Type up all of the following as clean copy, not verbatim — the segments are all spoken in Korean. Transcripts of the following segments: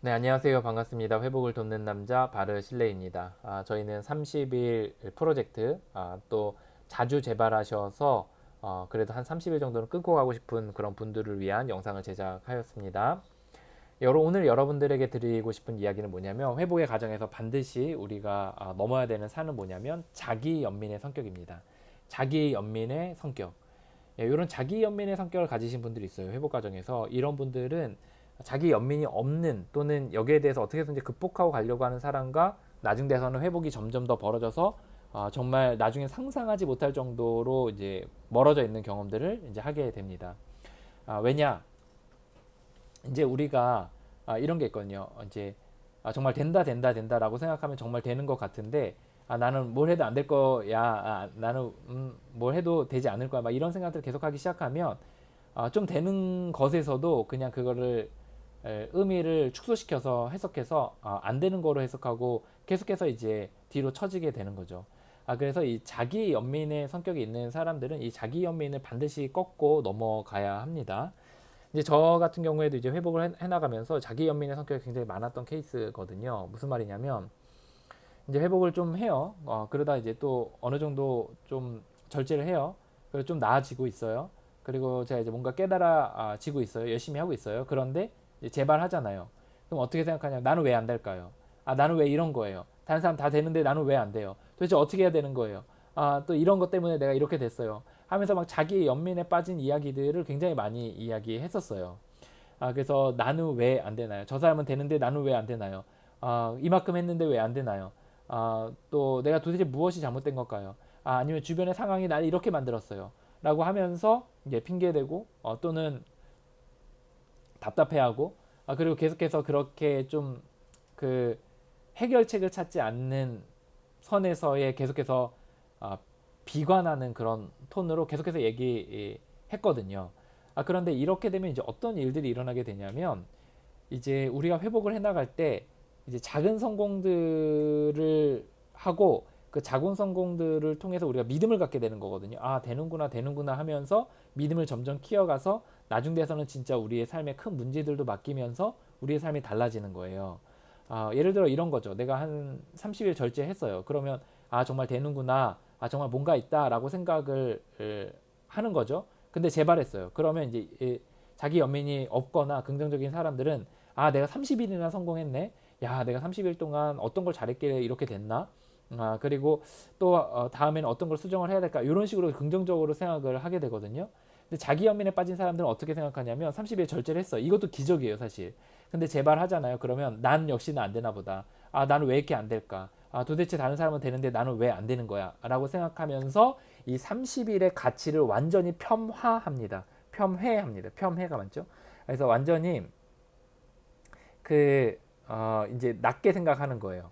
네, 안녕하세요. 반갑습니다. 회복을 돕는 남자 바르실레입니다. 저희는 30일 프로젝트, 또 자주 재발하셔서 그래도 한 30일 정도는 끊고 가고 싶은 그런 분들을 위한 영상을 제작하였습니다. 오늘 여러분들에게 드리고 싶은 이야기는 뭐냐면 회복의 과정에서 반드시 우리가 넘어야 되는 산은 뭐냐면 자기 연민의 성격입니다. 자기 연민의 성격. 이런 자기 연민의 성격을 가지신 분들이 있어요. 회복 과정에서 이런 분들은 자기 연민이 없는 또는 여기에 대해서 어떻게 해서든지 극복하고 가려고 하는 사람과 나중 돼서는 회복이 점점 더 벌어져서 정말 나중에 상상하지 못할 정도로 이제 멀어져 있는 경험들을 이제 하게 됩니다. 왜냐 이제 우리가 이런 게 있거든요. 이제 정말 된다라고 생각하면 정말 되는 것 같은데 나는 뭘 해도 안 될 거야. 나는 뭘 해도 되지 않을 거야. 막 이런 생각들을 계속하기 시작하면 좀 되는 것에서도 그냥 그거를 의미를 축소시켜서 해석해서 안 되는 거로 해석하고 계속해서 이제 뒤로 처지게 되는 거죠. 그래서 이 자기 연민의 성격이 있는 사람들은 이 자기 연민을 반드시 꺾고 넘어가야 합니다. 이제 저 같은 경우에도 이제 회복을 해나가면서 자기 연민의 성격이 굉장히 많았던 케이스거든요. 무슨 말이냐면 이제 회복을 좀 해요. 그러다 이제 또 어느 정도 좀 절제를 해요. 그리고 좀 나아지고 있어요. 그리고 제가 이제 뭔가 깨달아지고 있어요. 열심히 하고 있어요. 그런데 이제 재발하잖아요. 그럼 어떻게 생각하냐면 나는 왜 안 될까요? 나는 왜 이런 거예요? 다른 사람 다 되는데 나는 왜 안 돼요? 도대체 어떻게 해야 되는 거예요? 또 이런 것 때문에 내가 이렇게 됐어요. 하면서 막 자기 연민에 빠진 이야기들을 굉장히 많이 이야기했었어요. 그래서 나는 왜 안 되나요? 저 사람은 되는데 나는 왜 안 되나요? 이만큼 했는데 왜 안 되나요? 또 내가 도대체 무엇이 잘못된 걸까요? 아니면 주변의 상황이 나를 이렇게 만들었어요. 라고 하면서 이제 핑계대고 또는 답답해하고 그리고 계속해서 그렇게 좀 그 해결책을 찾지 않는 선에서의 계속해서 아, 비관하는 그런 톤으로 계속해서 얘기했거든요. 그런데 이렇게 되면 이제 어떤 일들이 일어나게 되냐면 이제 우리가 회복을 해나갈 때 이제 작은 성공들을 하고 그 작은 성공들을 통해서 우리가 믿음을 갖게 되는 거거든요. 되는구나 하면서 믿음을 점점 키워가서 나중 돼서는 진짜 우리의 삶에 큰 문제들도 맡기면서 우리의 삶이 달라지는 거예요. 예를 들어 이런 거죠. 내가 한 30일 절제했어요. 그러면 정말 되는구나. 정말 뭔가 있다라고 생각을 하는 거죠. 근데 재발했어요. 그러면 이제 자기 연민이 없거나 긍정적인 사람들은 내가 30일이나 성공했네. 야, 내가 30일 동안 어떤 걸 잘했길래 이렇게 됐나? 그리고 또 다음에는 어떤 걸 수정을 해야 될까? 이런 식으로 긍정적으로 생각을 하게 되거든요. 근데 자기 연민에 빠진 사람들은 어떻게 생각하냐면 30일 절제를 했어. 이것도 기적이에요, 사실. 근데 재발하잖아요. 그러면 난 역시는 안 되나 보다. 나는 왜 이렇게 안 될까? 도대체 다른 사람은 되는데 나는 왜 안 되는 거야? 라고 생각하면서 이 30일의 가치를 완전히 폄하합니다. 폄훼합니다. 폄훼가 맞죠? 그래서 완전히 그 이제 낮게 생각하는 거예요.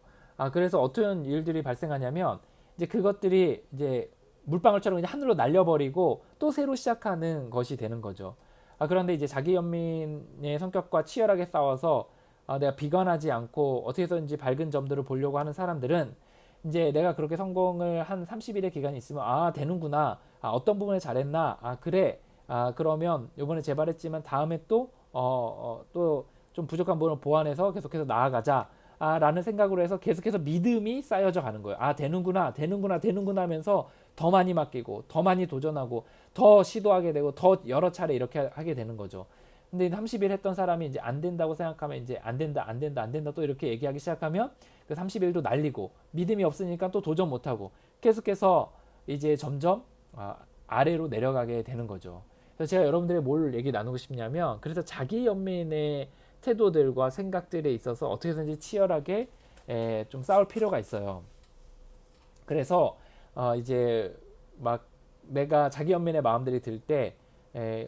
그래서 어떤 일들이 발생하냐면 이제 그것들이 이제 물방울처럼 그냥 하늘로 날려버리고 또 새로 시작하는 것이 되는 거죠. 그런데 이제 자기 연민의 성격과 치열하게 싸워서 내가 비관하지 않고 어떻게 해서든지 밝은 점들을 보려고 하는 사람들은 이제 내가 그렇게 성공을 한 30일의 기간이 있으면 되는구나. 어떤 부분에 잘했나. 그래. 그러면 이번에 재발했지만 다음에 또 좀 부족한 부분을 보완해서 계속해서 나아가자. 라는 생각으로 해서 계속해서 믿음이 쌓여져 가는 거예요. 되는구나 하면서 더 많이 맡기고, 더 많이 도전하고, 더 시도하게 되고, 더 여러 차례 이렇게 하게 되는 거죠. 근데 30일 했던 사람이 이제 안 된다고 생각하면 이제 안 된다 또 이렇게 얘기하기 시작하면 그 30일도 날리고 믿음이 없으니까 또 도전 못 하고 계속해서 이제 점점 아래로 내려가게 되는 거죠. 그래서 제가 여러분들의 뭘 얘기 나누고 싶냐면 그래서 자기 연민의 태도들과 생각들에 있어서 어떻게든지 치열하게 좀 싸울 필요가 있어요. 그래서 이제 막 내가 자기 연민의 마음들이 들 때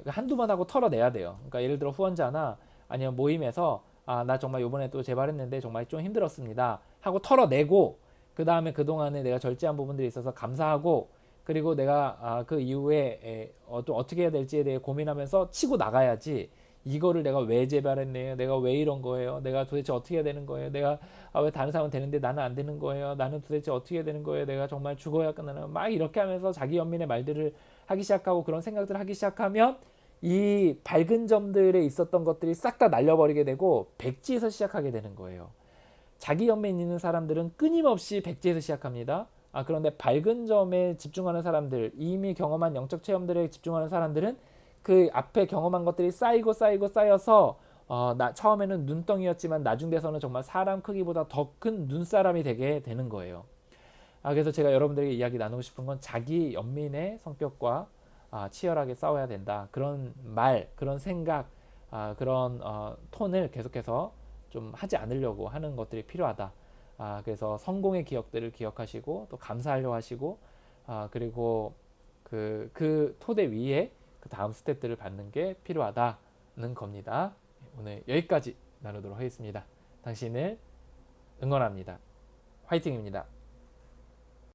한두 번 하고 털어내야 돼요. 그러니까 예를 들어 후원자나 아니면 모임에서 나 정말 요번에 또 재발했는데 정말 좀 힘들었습니다 하고 털어내고 그 다음에 그동안에 내가 절제한 부분들이 있어서 감사하고 그리고 내가 그 이후에 또 어떻게 해야 될지에 대해 고민하면서 치고 나가야지. 이거를 내가 왜 재발했네요. 내가 왜 이런 거예요. 내가 도대체 어떻게 해야 되는 거예요. 내가 왜 다른 사람은 되는데 나는 안 되는 거예요. 나는 도대체 어떻게 해야 되는 거예요. 내가 정말 죽어야 끝나는 막 이렇게 하면서 자기 연민의 말들을 하기 시작하고 그런 생각들을 하기 시작하면 이 밝은 점들에 있었던 것들이 싹 다 날려버리게 되고 백지에서 시작하게 되는 거예요. 자기 연맹 있는 사람들은 끊임없이 백지에서 시작합니다. 그런데 밝은 점에 집중하는 사람들, 이미 경험한 영적 체험들에 집중하는 사람들은 그 앞에 경험한 것들이 쌓이고 쌓이고 쌓여서 처음에는 눈덩이였지만 나중 돼서는 정말 사람 크기보다 더 큰 눈사람이 되게 되는 거예요. 그래서 제가 여러분들에게 이야기 나누고 싶은 건 자기 연민의 성격과 치열하게 싸워야 된다. 그런 말, 그런 생각, 그런 톤을 계속해서 좀 하지 않으려고 하는 것들이 필요하다. 그래서 성공의 기억들을 기억하시고 또 감사하려 하시고 그리고 그 토대 위에 그 다음 스텝들을 받는 게 필요하다는 겁니다. 오늘 여기까지 나누도록 하겠습니다. 당신을 응원합니다. 화이팅입니다.